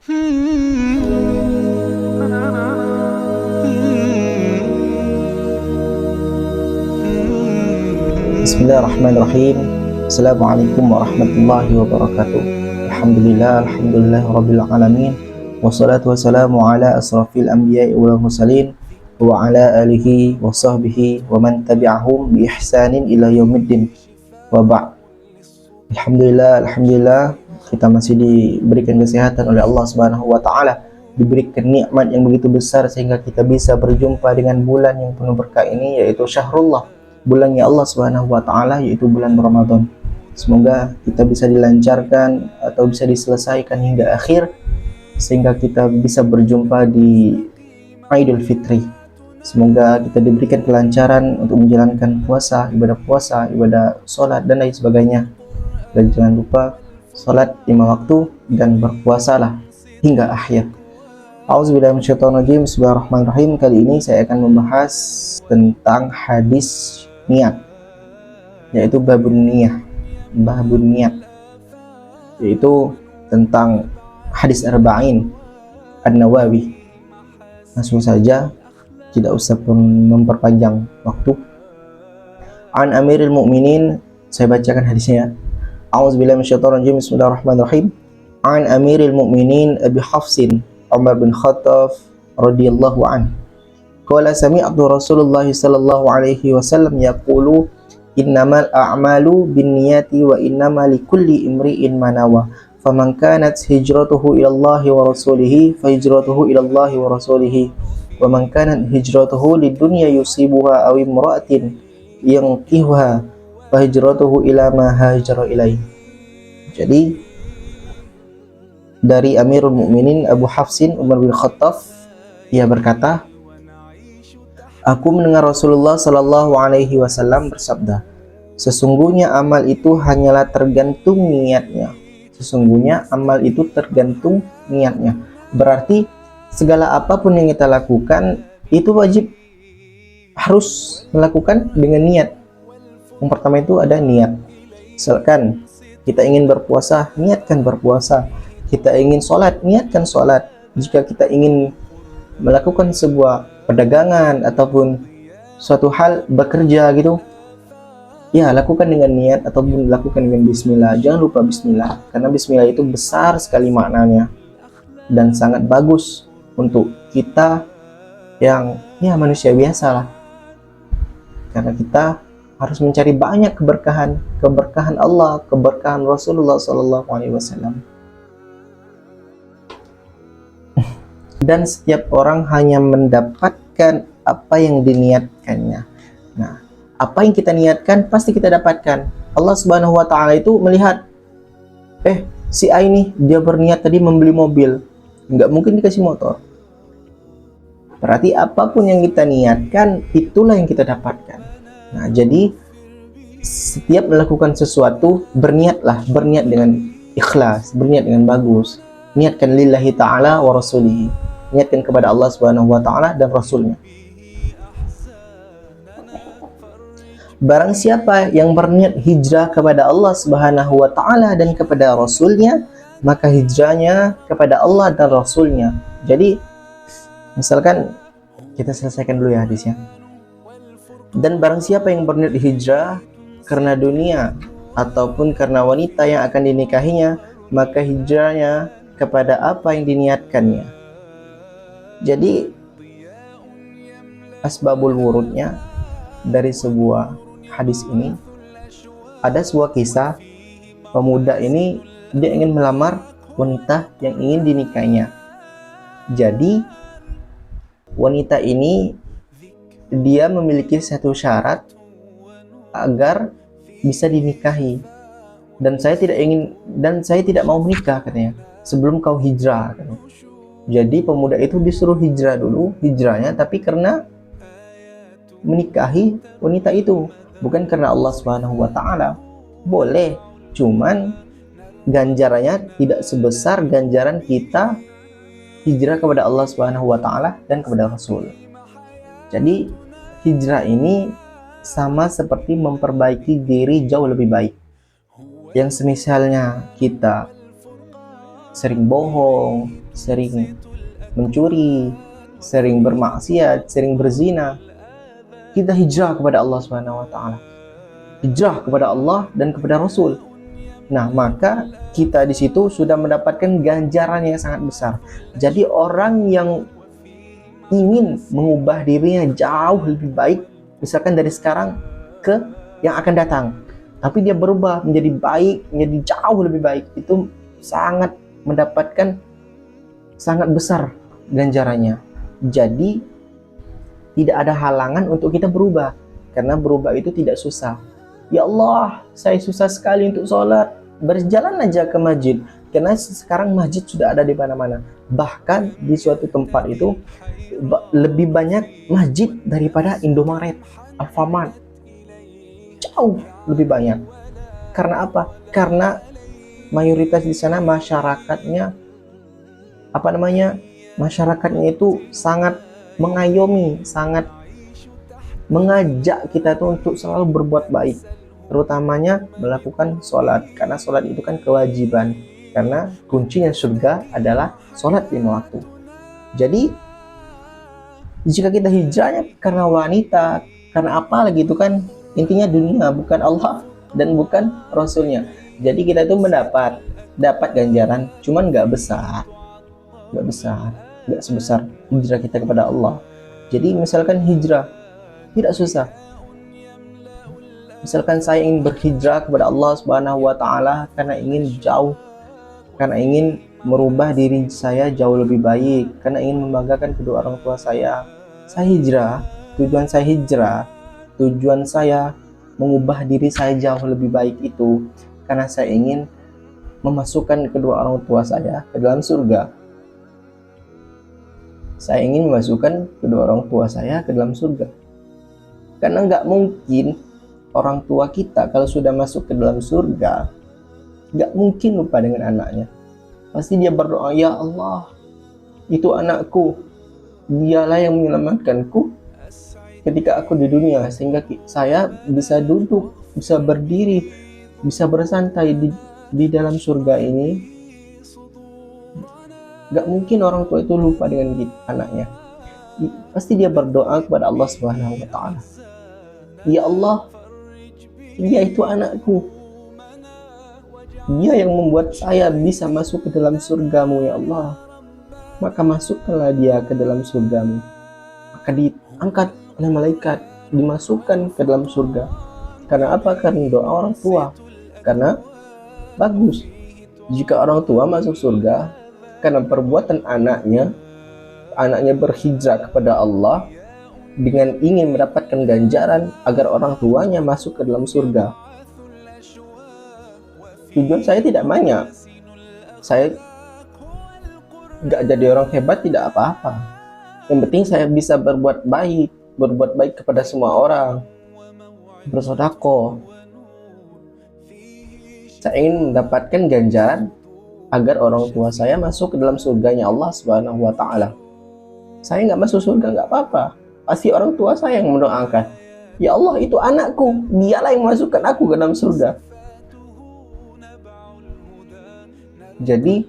Bismillahirrahmanirrahim. Assalamualaikum warahmatullahi wabarakatuh. Alhamdulillah rabbil alamin. Wassalatu wassalamu ala asrafil anbiya'i wal mursalin wa ala alihi wa sahbihi wa man tabi'ahum bi ihsanin ila yaumiddin. Wa ba'd. Alhamdulillah kita masih diberikan kesehatan oleh Allah Subhanahu wa taala, diberikan nikmat yang begitu besar sehingga kita bisa berjumpa dengan bulan yang penuh berkah ini, yaitu syahrullah, bulannya Allah Subhanahu wa taala, yaitu bulan Ramadan. Semoga kita bisa dilancarkan atau bisa diselesaikan hingga akhir sehingga kita bisa berjumpa di Idul Fitri. Semoga kita diberikan kelancaran untuk menjalankan puasa, ibadah sholat dan lain sebagainya. Dan jangan lupa sholat 5 waktu dan berpuasalah hingga akhir. Auzubillahi minasyaitonirrajim. Bismillahirrahmanirrahim. Kali ini saya akan membahas tentang hadis niat, yaitu babun niat, yaitu tentang hadis arba'in An-Nawawi. Langsung saja, tidak usah memperpanjang waktu. An Amirul Mukminin, saya bacakan hadisnya. A'udzubillahi minasyaitonirrajim. Bismillahirrahmanirrahim. An Amirul Mukminin Abi Hafsin Umar bin Khattab radhiyallahu anhu. Qala sami'tu Rasulullah sallallahu alaihi wasallam yaqulu innamal a'malu binniyati wa innamal likulli imri'in ma nawa. Faman kanat hijratuhu ila Allah wa rasulihi fa hijratuhu ila Allah wa rasulihi. Wa man kanat hijratuhu lidunya yusibuha aw imra'atin yankihuha fa hijratuhu ila ma hajara ilaih. Jadi dari Amirul Mukminin Abu Hafsin Umar bin Khattab, ia berkata, aku mendengar Rasulullah Sallallahu Alaihi Wasallam bersabda, sesungguhnya amal itu hanyalah tergantung niatnya. Sesungguhnya amal itu tergantung niatnya. Berarti segala apapun yang kita lakukan itu wajib harus melakukan dengan niat. Yang pertama itu ada niat. Misalkan kita ingin berpuasa, niatkan berpuasa. Kita ingin sholat, niatkan sholat. Jika kita ingin melakukan sebuah perdagangan ataupun suatu hal bekerja gitu, ya lakukan dengan niat ataupun lakukan dengan bismillah. Jangan lupa bismillah, karena bismillah itu besar sekali maknanya dan sangat bagus untuk kita yang ya manusia biasa lah, karena kita harus mencari banyak keberkahan Allah, keberkahan Rasulullah SAW. Dan setiap orang hanya mendapatkan apa yang diniatkannya. Nah, apa yang kita niatkan pasti kita dapatkan. Allah Subhanahu wa taala itu melihat, si A ini dia berniat tadi membeli mobil, nggak mungkin dikasih motor. Berarti apapun yang kita niatkan, itulah yang kita dapatkan. Nah, jadi setiap melakukan sesuatu, berniat dengan ikhlas, berniat dengan bagus. Niatkan lillahi ta'ala wa rasulihi. Niatkan kepada Allah Subhanahu wa taala dan Rasulnya. Barang siapa yang berniat hijrah kepada Allah Subhanahu wa taala dan kepada Rasulnya, maka hijrahnya kepada Allah dan Rasulnya. Jadi misalkan kita selesaikan dulu ya hadisnya. Dan barang siapa yang berniat hijrah karena dunia ataupun karena wanita yang akan dinikahinya, maka hijrahnya kepada apa yang diniatkannya. Jadi asbabul wurudnya dari sebuah hadis ini, ada sebuah kisah pemuda ini, dia ingin melamar wanita yang ingin dinikahinya. Jadi wanita ini dia memiliki satu syarat agar bisa dinikahi, dan saya tidak mau menikah katanya sebelum kau hijrah katanya. Jadi pemuda itu disuruh hijrah dulu, hijrahnya tapi karena menikahi wanita itu, bukan karena Allah Subhanahu wa taala. Boleh, cuman ganjarannya tidak sebesar ganjaran kita hijrah kepada Allah Subhanahu wa taala dan kepada Rasul. Jadi hijrah ini sama seperti memperbaiki diri jauh lebih baik. Yang semisalnya kita sering bohong, sering mencuri, sering bermaksiat, sering berzina, kita hijrah kepada Allah Subhanahu wa taala. Hijrah kepada Allah dan kepada Rasul. Nah, maka kita di situ sudah mendapatkan ganjaran yang sangat besar. Jadi orang yang ingin mengubah dirinya jauh lebih baik, misalkan dari sekarang ke yang akan datang, tapi dia berubah menjadi baik, menjadi jauh lebih baik, itu sangat mendapatkan sangat besar ganjarannya. Jadi tidak ada halangan untuk kita berubah, karena berubah itu tidak susah. Ya Allah, saya susah sekali untuk sholat. Berjalan aja ke masjid, karena sekarang masjid sudah ada di mana-mana. Bahkan di suatu tempat itu lebih banyak masjid daripada Indomaret, Alfamart. Jauh lebih banyak. Karena apa? Karena mayoritas di sana masyarakatnya masyarakatnya itu sangat mengayomi, sangat mengajak kita tuh untuk selalu berbuat baik, terutamanya melakukan sholat, karena sholat itu kan kewajiban, karena kuncinya surga adalah sholat 5 waktu. Jadi jika kita hijrahnya karena wanita, karena apa lagi itu kan intinya dunia, bukan Allah dan bukan Rasulnya. Jadi kita itu dapat ganjaran, cuman nggak besar, nggak sebesar hijrah kita kepada Allah. Jadi misalkan hijrah tidak susah. Misalkan saya ingin berhijrah kepada Allah Subhanahu wa taala karena ingin merubah diri saya jauh lebih baik, karena ingin membanggakan kedua orang tua saya. Saya hijrah, tujuan saya mengubah diri saya jauh lebih baik itu karena saya ingin memasukkan kedua orang tua saya ke dalam surga. Saya ingin memasukkan kedua orang tua saya ke dalam surga. Karena nggak mungkin orang tua kita kalau sudah masuk ke dalam surga, nggak mungkin lupa dengan anaknya. Pasti dia berdoa, ya Allah, itu anakku, dialah yang menyelamatkanku ketika aku di dunia, sehingga saya bisa duduk, bisa berdiri, bisa bersantai di dalam surga ini. Gak mungkin orang tua itu lupa dengan anaknya. Pasti dia berdoa kepada Allah Subhanahu wa taala. Ya Allah, dia itu anakku. Dia yang membuat saya bisa masuk ke dalam surgamu, ya Allah. Maka masukkanlah dia ke dalam surgamu. Maka diangkat oleh malaikat, dimasukkan ke dalam surga. Karena apa? Karena doa orang tua. Karena bagus jika orang tua masuk surga karena perbuatan anaknya berhijrah kepada Allah dengan ingin mendapatkan ganjaran agar orang tuanya masuk ke dalam surga. Tujuan saya tidak banyak, saya nggak jadi orang hebat, tidak apa-apa. Yang penting saya bisa berbuat baik kepada semua orang, bersedekah. Saya ingin mendapatkan ganjaran agar orang tua saya masuk ke dalam surganya Allah Subhanahu wa taala. Saya nggak masuk surga nggak apa-apa, pasti orang tua saya yang mendoakan, ya Allah, itu anakku, dialah yang memasukkan aku ke dalam surga. Jadi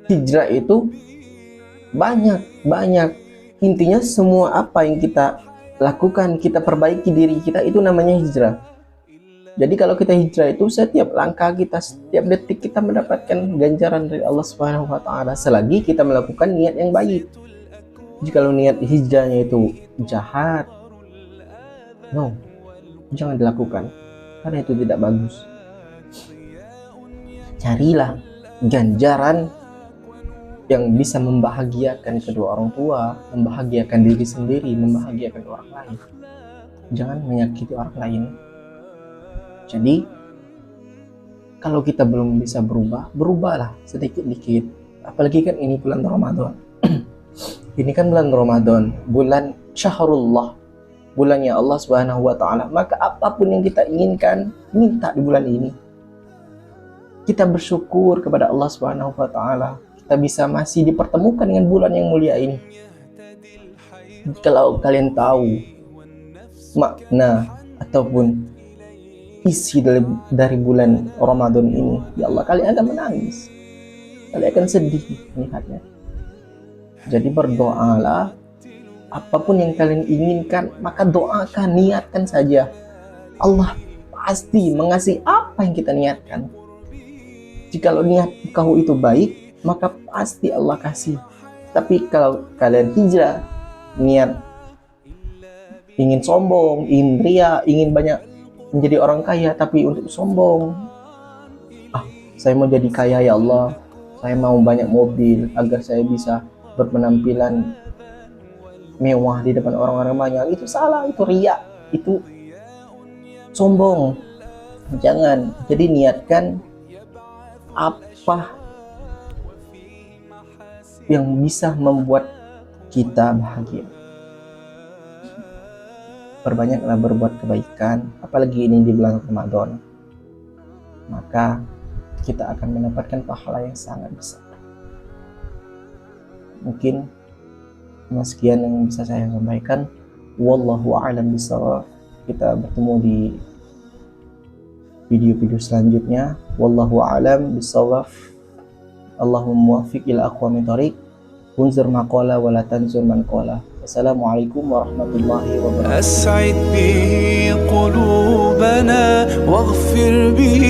hijrah itu banyak. Intinya semua apa yang kita lakukan, kita perbaiki diri kita, itu namanya hijrah. Jadi kalau kita hijrah itu setiap langkah kita, setiap detik kita mendapatkan ganjaran dari Allah Subhanahu wa taala selagi kita melakukan niat yang baik. Jika niat hijrahnya itu jahat, no, jangan dilakukan, karena itu tidak bagus. Carilah ganjaran yang bisa membahagiakan kedua orang tua, membahagiakan diri sendiri, membahagiakan orang lain. Jangan menyakiti orang lain. Jadi kalau kita belum bisa berubahlah sedikit-sedikit. Apalagi kan ini bulan Ramadan. Ini kan bulan Ramadan, bulan Syahrullah, bulannya Allah Subhanahu wa taala. Maka apapun yang kita inginkan, minta di bulan ini. Kita bersyukur kepada Allah Subhanahu wa taala. Kita bisa masih dipertemukan dengan bulan yang mulia ini. Kalau kalian tahu makna ataupun isi dari bulan Ramadan ini, ya Allah, kalian akan menangis. kalian akan sedih melihatnya. Jadi berdoalah, apapun yang kalian inginkan, maka doakan, niatkan saja. Allah pasti mengasih apa yang kita niatkan. Jikalau niat kau itu baik, maka pasti Allah kasih. Tapi kalau kalian hijrah, niat ingin sombong, ingin ria, ingin banyak menjadi orang kaya, tapi untuk sombong, saya mau jadi kaya ya Allah, saya mau banyak mobil agar saya bisa berpenampilan mewah di depan orang-orang banyak, itu salah, itu ria, itu sombong. Jangan. Jadi niatkan apa yang bisa membuat kita bahagia. Perbanyaklah berbuat kebaikan, apalagi ini di bulan Ramadan, maka kita akan mendapatkan pahala yang sangat besar. Mungkin sekian yang bisa saya sampaikan. Wallahu a'lam bishawab. Kita bertemu di video-video selanjutnya. Wallahu a'lam bishawab. Allahumma muwaffiq ila aqwamit thoriq. Unzur maqala wa la tanzur man qala. Assalamualaikum warahmatullahi wabarakatuh. أسعد به قلوبنا واغفر به